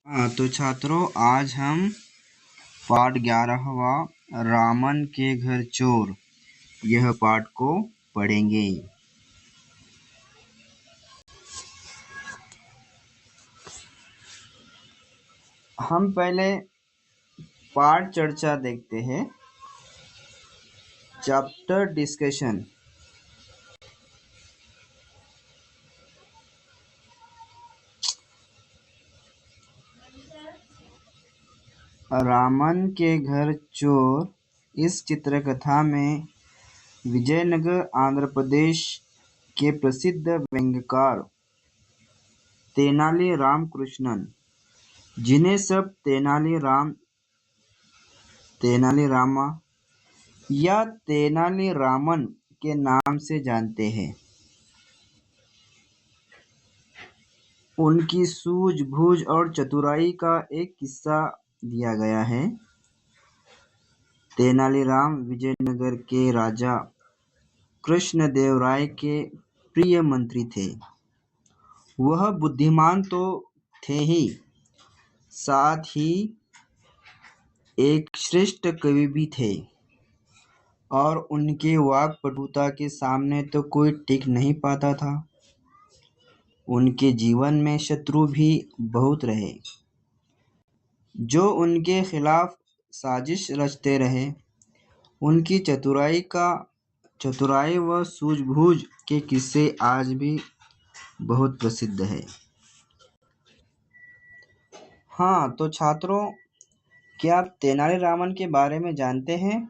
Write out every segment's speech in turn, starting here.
हाँ तो छात्रों, आज हम पाठ 11वां रामन के घर चोर यह पाठ को पढ़ेंगे। हम पहले पाठ चर्चा देखते हैं। Chapter discussion. रामन के घर चोर इस चित्रकथा में विजयनगर आंध्र प्रदेश के प्रसिद्ध व्यंग्यकार तेनाली रामकृष्णन, जिन्हें सब तेनाली रामा या तेनाली रामन के नाम से जानते हैं, उनकी सूझबूझ और चतुराई का एक किस्सा दिया गया है। तेनालीराम विजयनगर के राजा कृष्णदेवराय के प्रिय मंत्री थे। वह बुद्धिमान तो थे ही, साथ ही एक श्रेष्ठ कवि भी थे और उनके वाक्पटुता के सामने तो कोई टिक नहीं पाता था। उनके जीवन में शत्रु भी बहुत रहे, जो उनके खिलाफ साजिश रचते रहे। उनकी चतुराई व सूझबूझ के किस्से आज भी बहुत प्रसिद्ध है। हाँ तो छात्रों, क्या आप तेनालीरामन के बारे में जानते हैं?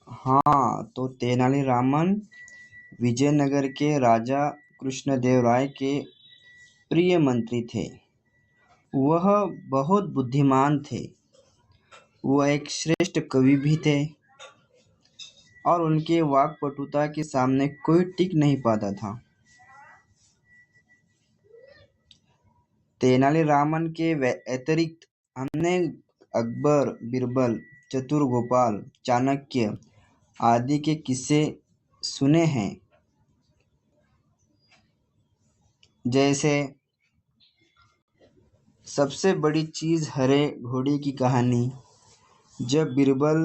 हाँ तो तेनालीरामन विजयनगर के राजा कृष्णदेवराय के प्रिय मंत्री थे। वह बहुत बुद्धिमान थे। वह एक श्रेष्ठ कवि भी थे और उनके वाक्पटुता के सामने कोई टिक नहीं पाता था। तेनालीरामन के अतिरिक्त हमने अकबर, बीरबल, चतुर गोपाल, चाणक्य आदि के किस्से सुने हैं, जैसे सबसे बड़ी चीज हरे घोड़े की कहानी, जब बीरबल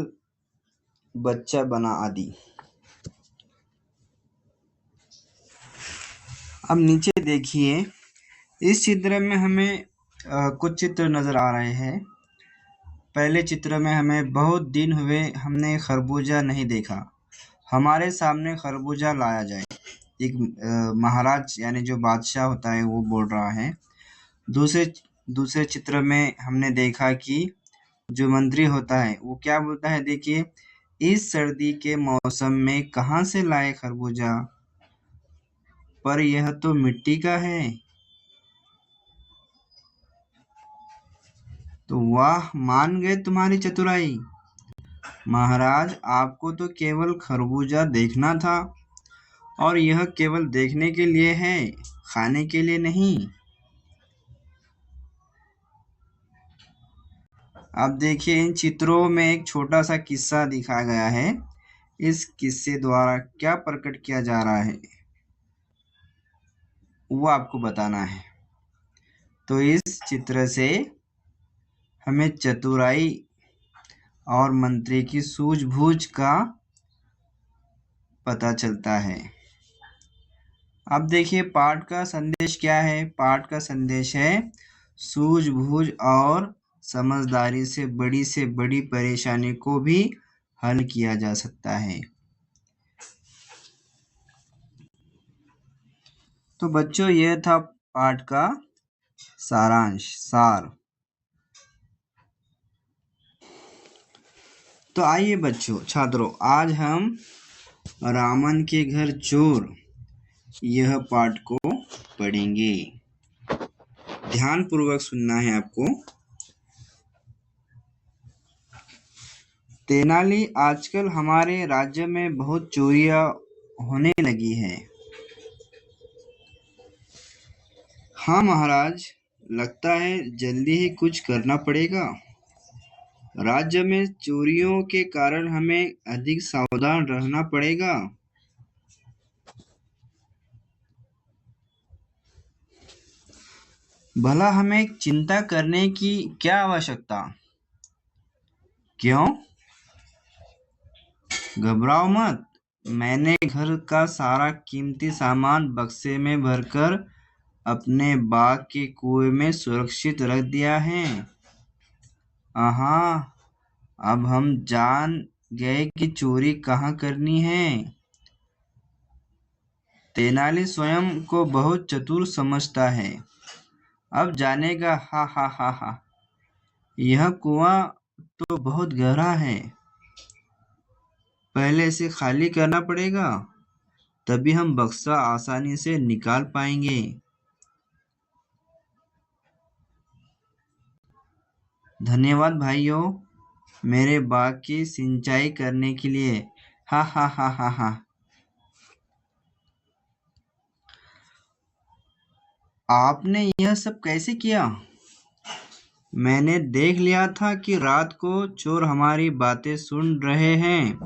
बच्चा बना आदि। अब नीचे देखिए, इस चित्र में हमें कुछ चित्र नजर आ रहे हैं। पहले चित्र में हमें बहुत दिन हुए हमने खरबूजा नहीं देखा, हमारे सामने खरबूजा लाया जाए। एक महाराज यानी जो बादशाह होता है वो बोल रहा है। दूसरे चित्र में हमने देखा कि जो मंत्री होता है वो क्या बोलता है, देखिए, इस सर्दी के मौसम में कहाँ से लाए खरबूजा, पर यह तो मिट्टी का है। तो वाह, मान गए तुम्हारी चतुराई महाराज, आपको तो केवल खरबूजा देखना था, और यह केवल देखने के लिए है, खाने के लिए नहीं। अब देखिए, इन चित्रों में एक छोटा सा किस्सा दिखाया गया है। इस किस्से द्वारा क्या प्रकट किया जा रहा है वो आपको बताना है। तो इस चित्र से हमें चतुराई और मंत्री की सूझबूझ का पता चलता है। अब देखिए, पाठ का संदेश क्या है। पाठ का संदेश है, सूझबूझ और समझदारी से बड़ी परेशानी को भी हल किया जा सकता है। तो बच्चों, यह था पाठ का सार। तो आइए बच्चों, छात्रों, आज हम रामन के घर चोर यह पाठ को पढ़ेंगे। ध्यान पूर्वक सुनना है आपको। तेनाली, आजकल हमारे राज्य में बहुत चोरियां होने लगी हैं। हाँ महाराज, लगता है जल्दी ही कुछ करना पड़ेगा। राज्य में चोरियों के कारण हमें अधिक सावधान रहना पड़ेगा। भला हमें चिंता करने की क्या आवश्यकता? क्यों? घबराओ मत। मैंने घर का सारा कीमती सामान बक्से में भरकर अपने बाग के कुएं में सुरक्षित रख दिया है। हाँ, अब हम जान गए कि चोरी कहाँ करनी है। तेनाली स्वयं को बहुत चतुर समझता है। अब जानेगा। हा हा हा हा। यह कुआं तो बहुत गहरा है। पहले इसे खाली करना पड़ेगा, तभी हम बक्सा आसानी से निकाल पाएंगे। धन्यवाद भाइयों, मेरे बाग की सिंचाई करने के लिए। हा हा हा हा हा। आपने यह सब कैसे किया? मैंने देख लिया था कि रात को चोर हमारी बातें सुन रहे हैं,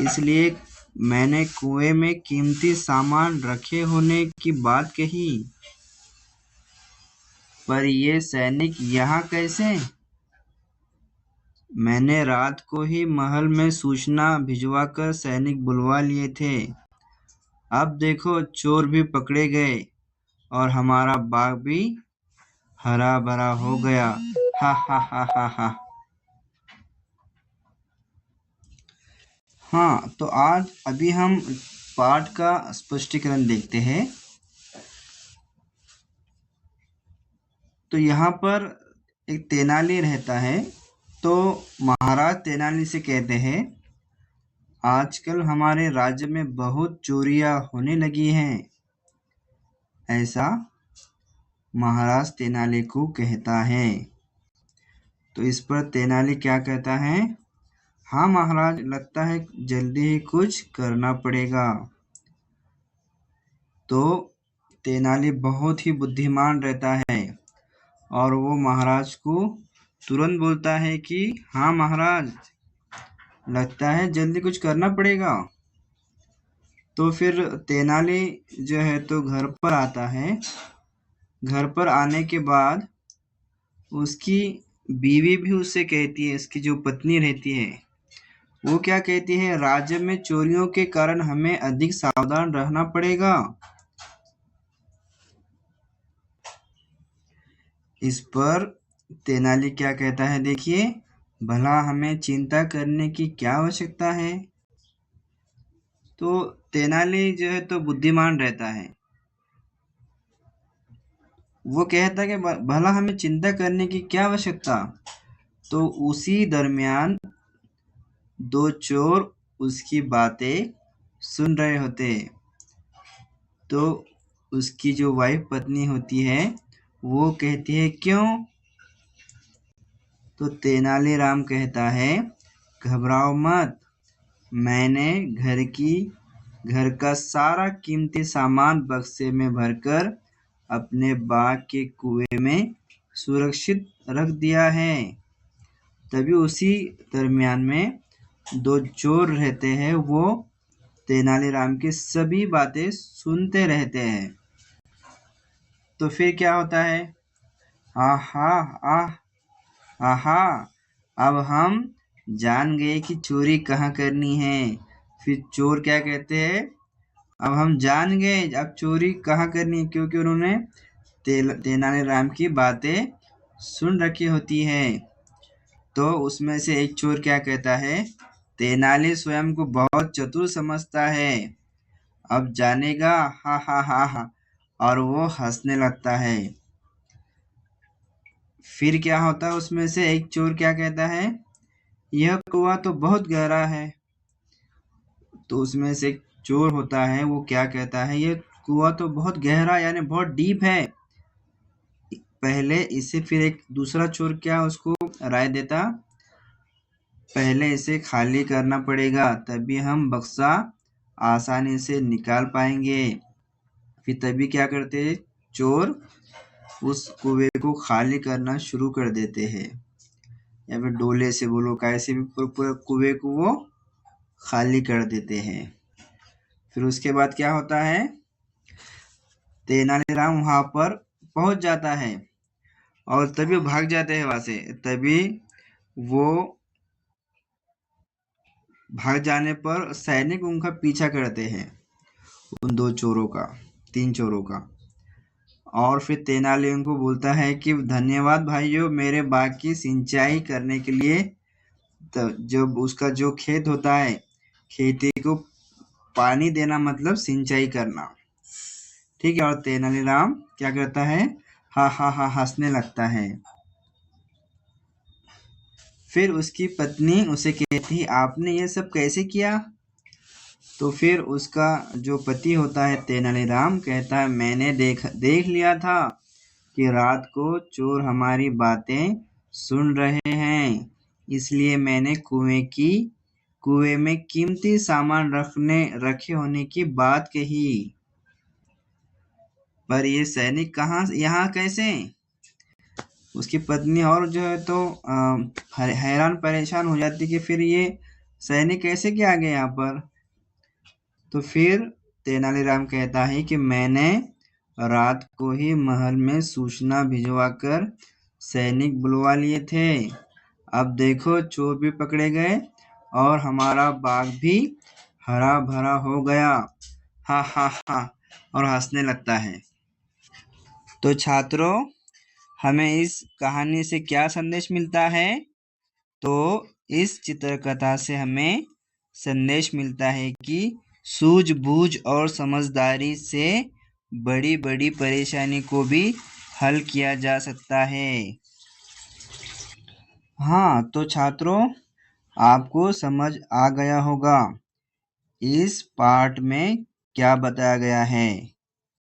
इसलिए मैंने कुएं में कीमती सामान रखे होने की बात कही। पर ये सैनिक यहाँ कैसे? मैंने रात को ही महल में सूचना भिजवाकर सैनिक बुलवा लिए थे। अब देखो, चोर भी पकड़े गए और हमारा बाग भी हरा भरा हो गया। हा हा हा हा हा। हाँ, तो आज अभी हम पाठ का स्पष्टीकरण देखते हैं। तो यहाँ पर एक तेनाली रहता है। तो महाराज तेनाली से कहते हैं, आजकल हमारे राज्य में बहुत चोरियां होने लगी हैं। ऐसा महाराज तेनाली को कहता है। तो इस पर तेनाली क्या कहता है? हाँ महाराज, लगता है जल्दी ही कुछ करना पड़ेगा। तो तेनाली बहुत ही बुद्धिमान रहता है और वो महाराज को तुरंत बोलता है कि हाँ महाराज, लगता है जल्दी कुछ करना पड़ेगा। तो फिर तेनाली जो है तो घर पर आता है। घर पर आने के बाद उसकी बीवी भी उससे कहती है, उसकी जो पत्नी रहती है वो क्या कहती है, राज्य में चोरियों के कारण हमें अधिक सावधान रहना पड़ेगा। इस पर तेनाली क्या कहता है, देखिए, भला हमें चिंता करने की क्या आवश्यकता है। तो तेनाली जो है तो बुद्धिमान रहता है। वो कहता है कि भला हमें चिंता करने की क्या आवश्यकता। तो उसी दरमियान दो चोर उसकी बातें सुन रहे होते। तो उसकी जो वाइफ पत्नी होती है वो कहती है, क्यों? तो तेनालीराम कहता है, घबराओ मत। मैंने घर का सारा कीमती सामान बक्से में भरकर अपने बाग के कुएं में सुरक्षित रख दिया है। तभी उसी दरमियान में दो चोर रहते हैं, वो तेनालीराम की सभी बातें सुनते रहते हैं। तो फिर क्या होता है? आहा आहा, अब हम जान गए कि चोरी कहाँ करनी है। फिर चोर क्या कहते हैं, अब हम जान गए अब चोरी कहाँ करनी है, क्योंकि उन्होंने तेनालीराम की बातें सुन रखी होती है। तो उसमें से एक चोर क्या कहता है, तेनाली स्वयं को बहुत चतुर समझता है, अब जानेगा। हा हा हा हा। और वो हंसने लगता है। फिर क्या होता है, उसमें से एक चोर क्या कहता है, यह कुआं तो बहुत गहरा है। तो उसमें से एक चोर होता है, वो क्या कहता है, ये कुआं तो बहुत गहरा यानी बहुत डीप है। पहले इसे फिर एक दूसरा चोर क्या उसको राय देता, पहले इसे खाली करना पड़ेगा, तभी हम बक्सा आसानी से निकाल पाएंगे। फिर तभी क्या करते, चोर उस कुएं को खाली करना शुरू कर देते हैं, या फिर डोले से बोलो, कैसे भी पूरे कुएं को वो खाली कर देते हैं। फिर उसके बाद क्या होता है, तेनालीराम वहां पर पहुंच जाता है और तभी वो भाग जाते हैं वहां से। तभी वो भाग जाने पर सैनिक उनका पीछा करते हैं, उन दो चोरों का, तीन चोरों का। और फिर तेनाली उनको बोलता है कि धन्यवाद भाइयों, मेरे बाग की सिंचाई करने के लिए। जब उसका जो खेत होता है, खेती को पानी देना मतलब सिंचाई करना। ठीक है। और तेनालीराम क्या करता है? हा हा हा हंसने लगता है। फिर उसकी पत्नी उसे कहती, आपने ये सब कैसे किया? तो फिर उसका जो पति होता है तेनालीराम कहता है, मैंने देख देख लिया था कि रात को चोर हमारी बातें सुन रहे हैं, इसलिए मैंने कुएं में कीमती सामान रखे होने की बात कही। पर ये सैनिक कहाँ यहाँ कैसे? उसकी पत्नी और जो है तो हैरान परेशान हो जाती कि फिर ये सैनिक कैसे क्या आ गए यहाँ पर। तो फिर तेनालीराम कहता है कि मैंने रात को ही महल में सूचना भिजवाकर सैनिक बुलवा लिए थे। अब देखो चोर भी पकड़े गए और हमारा बाग भी हरा भरा हो गया। हा हा हा। और हंसने लगता है। तो छात्रों, हमें इस कहानी से क्या संदेश मिलता है? तो इस चित्रकथा से हमें संदेश मिलता है कि सूझबूझ और समझदारी से बड़ी बड़ी परेशानी को भी हल किया जा सकता है। हाँ, तो छात्रों, आपको समझ आ गया होगा इस पाठ में क्या बताया गया है।